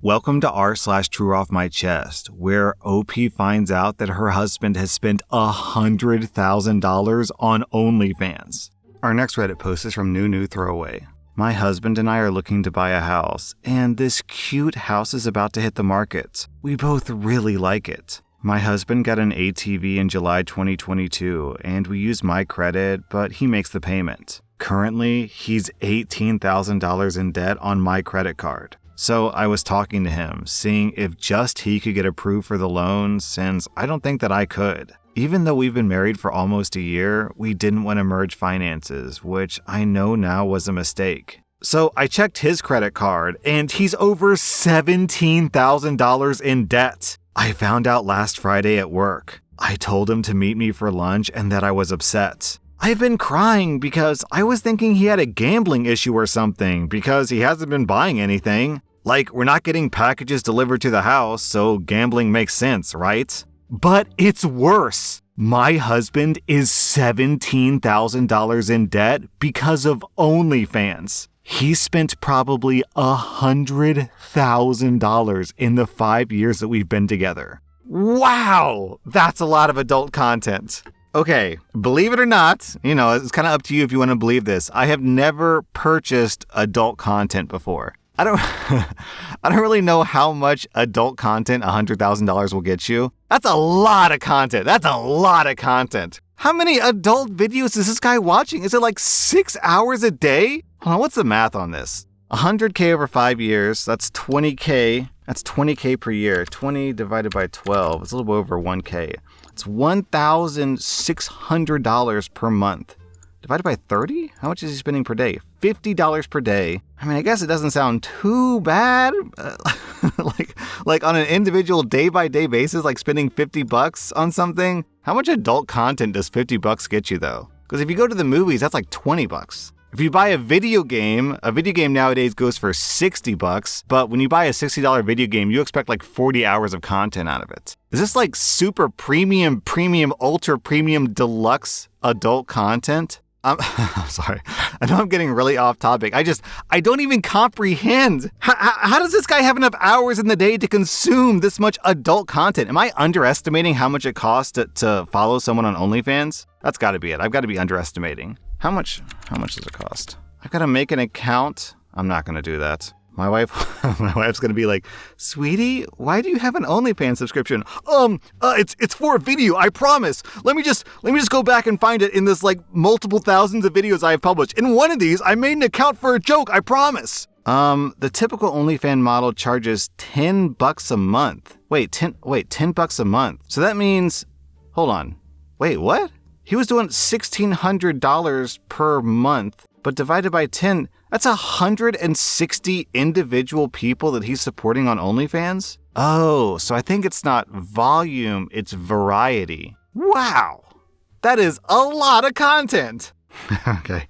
Welcome to r/slash Trueoffmychest, where OP finds out that her husband has spent $100,000 on OnlyFans. Our next Reddit post is from New Throwaway. My husband and I are looking to buy a house, and this cute house is about to hit the market. We both really like it. My husband got an ATV in July 2022, and we use my credit, but he makes the payment. Currently, he's $18,000 in debt on my credit card. So I was talking to him, seeing if just he could get approved for the loan, since I don't think that I could. Even though we've been married for almost a year, we didn't want to merge finances, which I know now was a mistake. So I checked his credit card, and he's over $17,000 in debt. I found out last Friday at work. I told him to meet me for lunch and that I was upset. I've been crying because I was thinking he had a gambling issue or something because he hasn't been buying anything. Like, we're not getting packages delivered to the house, so gambling makes sense, right? But it's worse. My husband is $17,000 in debt because of OnlyFans. He spent probably $100,000 in the 5 years that we've been together. Wow! That's a lot of adult content. Okay, believe it or not, it's kind of up to you if you want to believe this. I have never purchased adult content before. I don't really know how much adult content $100,000 will get you. That's a lot of content. How many adult videos is this guy watching? Is it like 6 hours a day? Hold on, what's the math on this? 100K over 5 years, that's 20K. That's 20K per year. 20 divided by 12, it's a little bit over 1K. It's $1,600 per month. Divided by 30? How much is he spending per day? $50 per day. I mean, I guess it doesn't sound too bad. Like on an individual day-by-day basis, like spending $50 on something. How much adult content does $50 get you, though? Because if you go to the movies, that's like $20. If you buy a video game nowadays goes for $60, but when you buy a $60 video game, you expect like 40 hours of content out of it. Is this like super premium, ultra premium, deluxe adult content? I'm sorry. I know I'm getting really off topic. I don't even comprehend. How does this guy have enough hours in the day to consume this much adult content? Am I underestimating how much it costs to follow someone on OnlyFans? That's got to be it. I've got to be underestimating. How much does it cost? I've got to make an account. I'm not going to do that. My wife's going to be like, "Sweetie, why do you have an OnlyFans subscription?" It's for a video, I promise. Let me just go back and find it in this like multiple thousands of videos I have published. In one of these, I made an account for a joke, I promise. The typical OnlyFans model charges $10 a month. Wait, $10 a month. So that means, hold on. Wait, what? He was doing $1,600 per month, but divided by 10, that's 160 individual people that he's supporting on OnlyFans? Oh, so I think it's not volume, it's variety. Wow, that is a lot of content. Okay,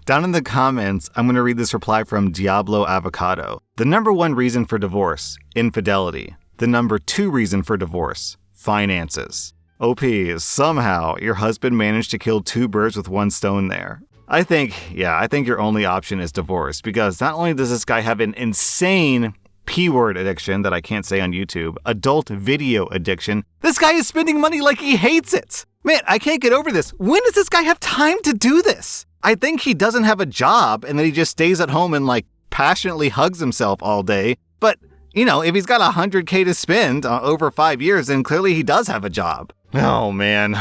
down in the comments, I'm going to read this reply from Diablo Avocado. The number 1 reason for divorce, infidelity. The number 2 reason for divorce, finances. OP, somehow your husband managed to kill 2 birds with 1 stone there. I think your only option is divorce, because not only does this guy have an insane P-word addiction that I can't say on YouTube, adult video addiction, this guy is spending money like he hates it. Man, I can't get over this. When does this guy have time to do this? I think he doesn't have a job and that he just stays at home and like passionately hugs himself all day. But, if he's got $100K to spend over 5 years, then clearly he does have a job. Oh, man.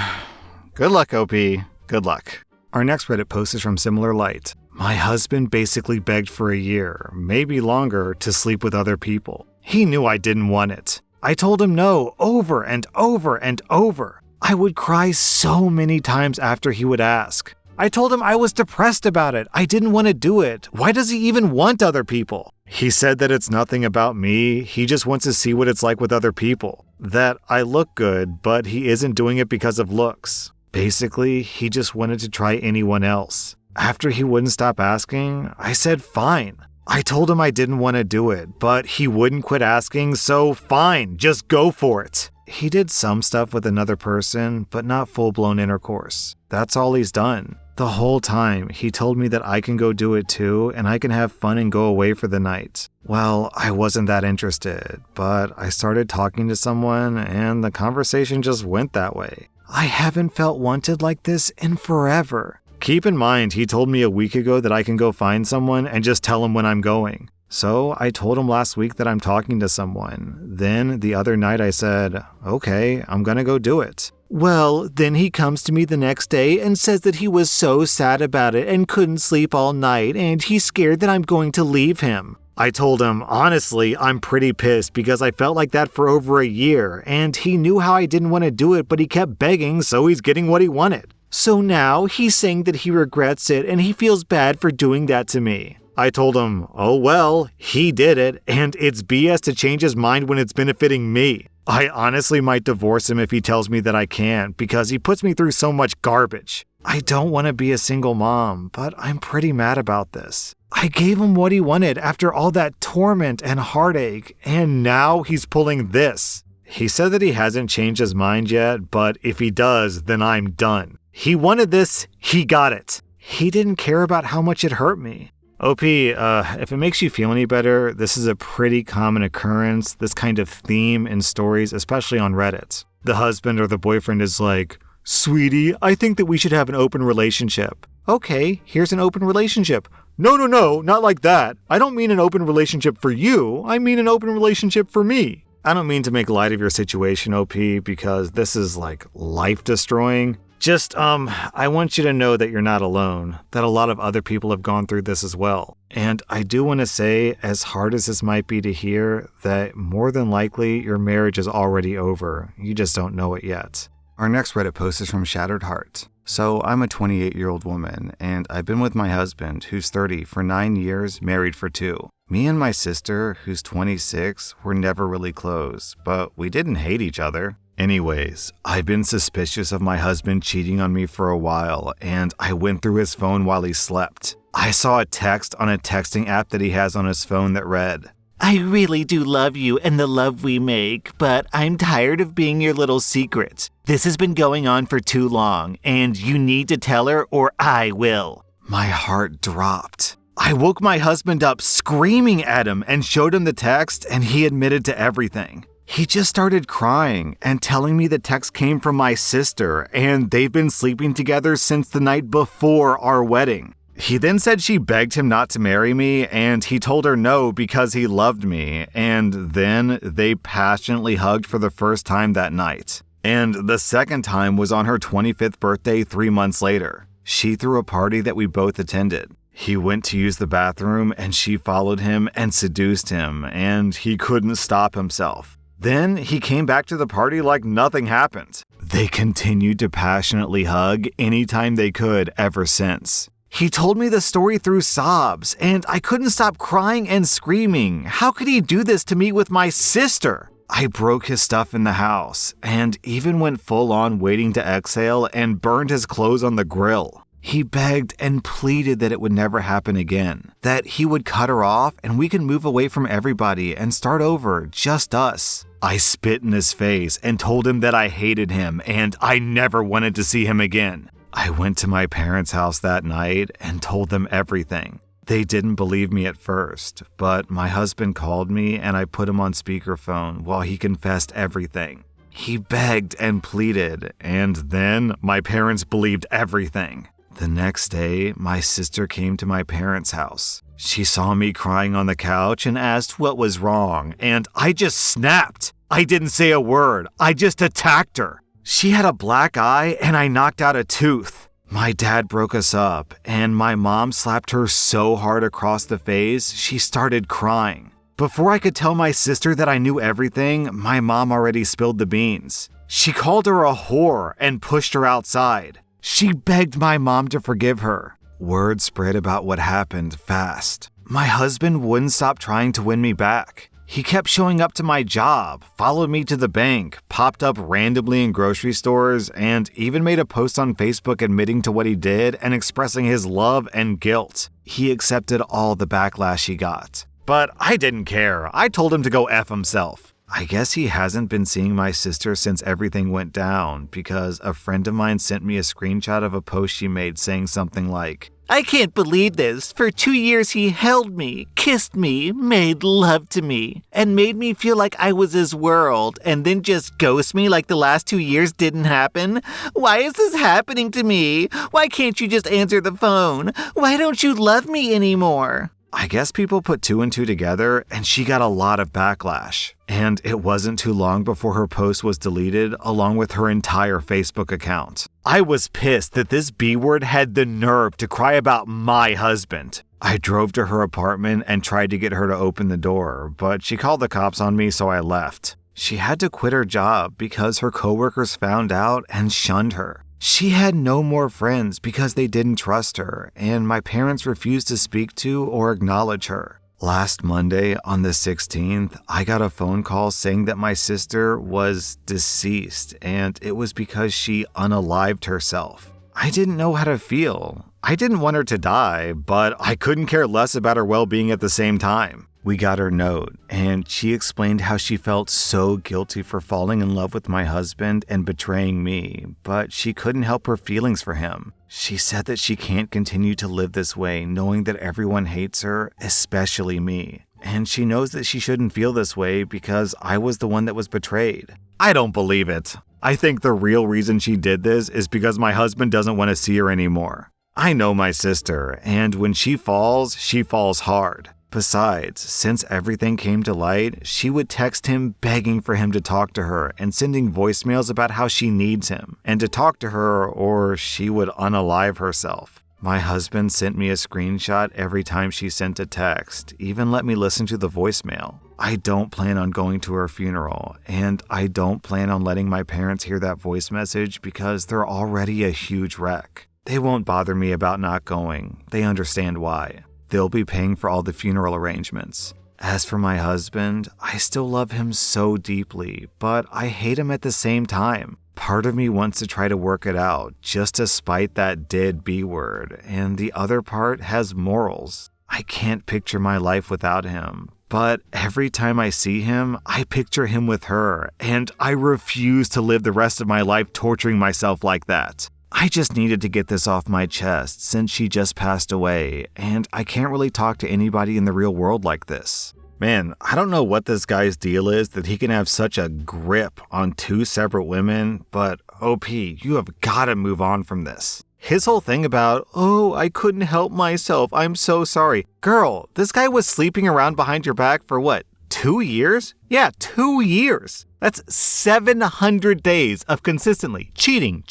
Good luck, OP. Good luck. Our next Reddit post is from Similar Light. My husband basically begged for a year, maybe longer, to sleep with other people. He knew I didn't want it. I told him no over and over and over. I would cry so many times after he would ask. I told him I was depressed about it. I didn't want to do it. Why does he even want other people? He said that it's nothing about me. He just wants to see what it's like with other people. That I look good, but he isn't doing it because of looks. Basically, he just wanted to try anyone else. After he wouldn't stop asking, I said fine. I told him I didn't want to do it, but he wouldn't quit asking, so fine, just go for it. He did some stuff with another person, but not full-blown intercourse. That's all he's done. The whole time, he told me that I can go do it too, and I can have fun and go away for the night. Well, I wasn't that interested, but I started talking to someone, and the conversation just went that way. I haven't felt wanted like this in forever. Keep in mind, he told me a week ago that I can go find someone and just tell him when I'm going. So I told him last week that I'm talking to someone. Then the other night I said, okay, I'm gonna go do it. Well, then he comes to me the next day and says that he was so sad about it and couldn't sleep all night and he's scared that I'm going to leave him. I told him, honestly, I'm pretty pissed because I felt like that for over a year and he knew how I didn't want to do it, but he kept begging, so he's getting what he wanted. So now he's saying that he regrets it and he feels bad for doing that to me. I told him, oh well, he did it and it's BS to change his mind when it's benefiting me. I honestly might divorce him if he tells me that I can't because he puts me through so much garbage. I don't want to be a single mom, but I'm pretty mad about this. I gave him what he wanted after all that torment and heartache, and now he's pulling this. He said that he hasn't changed his mind yet, but if he does, then I'm done. He wanted this, he got it. He didn't care about how much it hurt me. OP, if it makes you feel any better, this is a pretty common occurrence, this kind of theme in stories, especially on Reddit. The husband or the boyfriend is like, sweetie, I think that we should have an open relationship. Okay, here's an open relationship. No, not like that. I don't mean an open relationship for you. I mean an open relationship for me. I don't mean to make light of your situation, OP, because this is like life-destroying. Just, I want you to know that you're not alone, that a lot of other people have gone through this as well. And I do want to say, as hard as this might be to hear, that more than likely your marriage is already over. You just don't know it yet. Our next Reddit post is from Shattered Heart. So I'm a 28-year-old woman, and I've been with my husband, who's 30, for 9 years, married for 2. Me and my sister, who's 26, were never really close, but we didn't hate each other. Anyways, I've been suspicious of my husband cheating on me for a while, and I went through his phone while he slept. I saw a text on a texting app that he has on his phone that read, I really do love you and the love we make, but I'm tired of being your little secret. This has been going on for too long, and you need to tell her or I will. My heart dropped. I woke my husband up screaming at him and showed him the text, and he admitted to everything. He just started crying and telling me the text came from my sister, and they've been sleeping together since the night before our wedding. He then said she begged him not to marry me, and he told her no because he loved me, and then they passionately hugged for the first time that night. And the second time was on her 25th birthday 3 months later. She threw a party that we both attended. He went to use the bathroom, and she followed him and seduced him, and he couldn't stop himself. Then he came back to the party like nothing happened. They continued to passionately hug anytime they could ever since. He told me the story through sobs, and I couldn't stop crying and screaming. How could he do this to me with my sister? I broke his stuff in the house, and even went full on waiting to exhale and burned his clothes on the grill. He begged and pleaded that it would never happen again, that he would cut her off and we could move away from everybody and start over, just us. I spit in his face and told him that I hated him and I never wanted to see him again. I went to my parents' house that night and told them everything. They didn't believe me at first, but my husband called me and I put him on speakerphone while he confessed everything. He begged and pleaded, and then my parents believed everything. The next day, my sister came to my parents' house. She saw me crying on the couch and asked what was wrong, and I just snapped. I didn't say a word. I just attacked her. She had a black eye and I knocked out a tooth. My dad broke us up, and my mom slapped her so hard across the face, she started crying. Before I could tell my sister that I knew everything, my mom already spilled the beans. She called her a whore and pushed her outside. She begged my mom to forgive her. Word spread about what happened fast. My husband wouldn't stop trying to win me back. He kept showing up to my job, followed me to the bank, popped up randomly in grocery stores, and even made a post on Facebook admitting to what he did and expressing his love and guilt. He accepted all the backlash he got. But I didn't care. I told him to go F himself. I guess he hasn't been seeing my sister since everything went down because a friend of mine sent me a screenshot of a post she made saying something like, "I can't believe this. For 2 years he held me, kissed me, made love to me, and made me feel like I was his world, and then just ghost me like the last 2 years didn't happen? Why is this happening to me? Why can't you just answer the phone? Why don't you love me anymore?" I guess people put 2 and 2 together, and she got a lot of backlash. And it wasn't too long before her post was deleted, along with her entire Facebook account. I was pissed that this B-word had the nerve to cry about my husband. I drove to her apartment and tried to get her to open the door, but she called the cops on me, so I left. She had to quit her job because her coworkers found out and shunned her. She had no more friends because they didn't trust her, and my parents refused to speak to or acknowledge her. Last Monday, on the 16th, I got a phone call saying that my sister was deceased, and it was because she unalived herself. I didn't know how to feel. I didn't want her to die, but I couldn't care less about her well-being at the same time. We got her note, and she explained how she felt so guilty for falling in love with my husband and betraying me, but she couldn't help her feelings for him. She said that she can't continue to live this way, knowing that everyone hates her, especially me. And she knows that she shouldn't feel this way because I was the one that was betrayed. I don't believe it. I think the real reason she did this is because my husband doesn't want to see her anymore. I know my sister, and when she falls hard. Besides, since everything came to light, she would text him begging for him to talk to her and sending voicemails about how she needs him and to talk to her or she would unalive herself. My husband sent me a screenshot every time she sent a text, even let me listen to the voicemail. I don't plan on going to her funeral, and I don't plan on letting my parents hear that voice message because they're already a huge wreck. They won't bother me about not going. They understand why. They'll be paying for all the funeral arrangements. As for my husband, I still love him so deeply, but I hate him at the same time. Part of me wants to try to work it out, just to spite that dead B word, and the other part has morals. I can't picture my life without him, but every time I see him, I picture him with her, and I refuse to live the rest of my life torturing myself like that. I just needed to get this off my chest since she just passed away, and I can't really talk to anybody in the real world like this. Man, I don't know what this guy's deal is that he can have such a grip on 2 separate women, but OP, you have got to move on from this. His whole thing about, "Oh, I couldn't help myself, I'm so sorry." Girl, this guy was sleeping around behind your back for what, 2 years? Yeah, 2 years. That's 700 days of consistently cheating,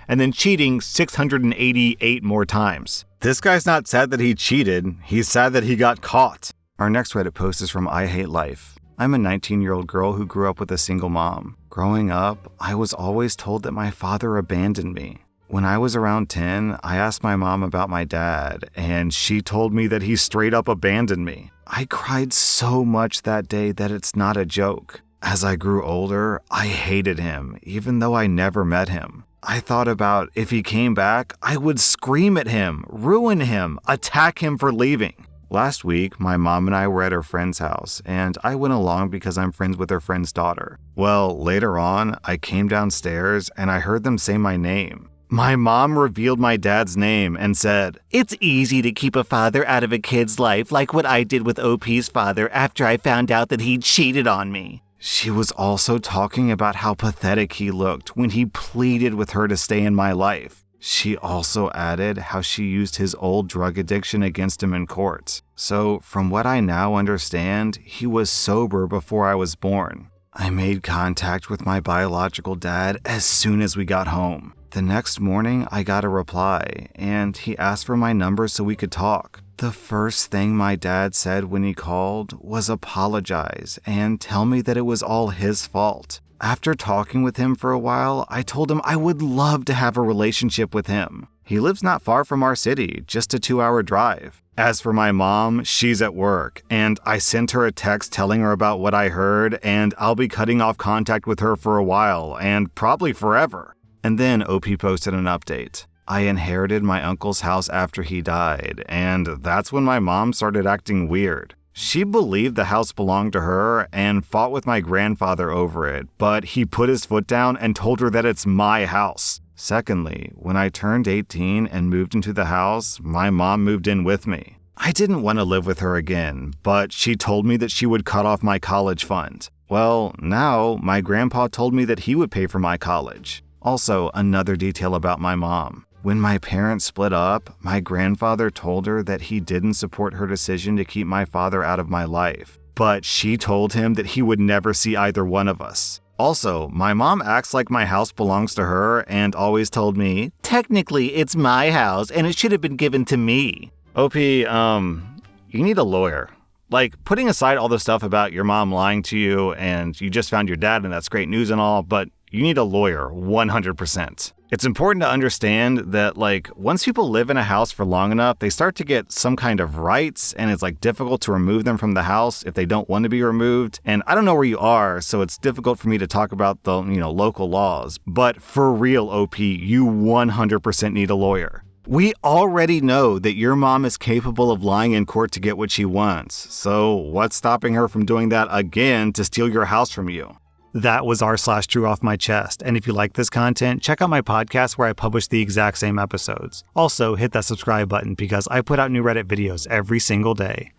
and then cheating 688 more times. This guy's not sad that he cheated, he's sad that he got caught. Our next Reddit post is from I Hate Life. I'm a 19-year-old girl who grew up with a single mom. Growing up, I was always told that my father abandoned me. When I was around 10, I asked my mom about my dad, and she told me that he straight up abandoned me. I cried so much that day that it's not a joke. As I grew older, I hated him, even though I never met him. I thought about if he came back, I would scream at him, ruin him, attack him for leaving. Last week, my mom and I were at her friend's house, and I went along because I'm friends with her friend's daughter. Well, later on, I came downstairs and I heard them say my name. My mom revealed my dad's name and said, "It's easy to keep a father out of a kid's life like what I did with OP's father after I found out that he cheated on me." She was also talking about how pathetic he looked when he pleaded with her to stay in my life. She also added how she used his old drug addiction against him in court. So, from what I now understand, he was sober before I was born. I made contact with my biological dad as soon as we got home. The next morning, I got a reply, and he asked for my number so we could talk. The first thing my dad said when he called was apologize and tell me that it was all his fault. After talking with him for a while, I told him I would love to have a relationship with him. He lives not far from our city, just a 2-hour drive. As for my mom, she's at work, and I sent her a text telling her about what I heard, and I'll be cutting off contact with her for a while, and probably forever. And then OP posted an update. I inherited my uncle's house after he died, and that's when my mom started acting weird. She believed the house belonged to her and fought with my grandfather over it, but he put his foot down and told her that it's my house. Secondly, when I turned 18 and moved into the house, my mom moved in with me. I didn't want to live with her again, but she told me that she would cut off my college fund. Well, now my grandpa told me that he would pay for my college. Also, another detail about my mom. When my parents split up, my grandfather told her that he didn't support her decision to keep my father out of my life, but she told him that he would never see either one of us. Also, my mom acts like my house belongs to her and always told me, technically it's my house and it should have been given to me. OP, you need a lawyer. Like, putting aside all the stuff about your mom lying to you and you just found your dad and that's great news and all, but you need a lawyer, 100%. It's important to understand that, like, once people live in a house for long enough, they start to get some kind of rights, and it's, like, difficult to remove them from the house if they don't want to be removed. And I don't know where you are, so it's difficult for me to talk about the, local laws. But for real, OP, you 100% need a lawyer. We already know that your mom is capable of lying in court to get what she wants. So what's stopping her from doing that again to steal your house from you? That was rSlash and if you like this content, check out my podcast where I publish the exact same episodes. Also, hit that subscribe button because I put out new Reddit videos every single day.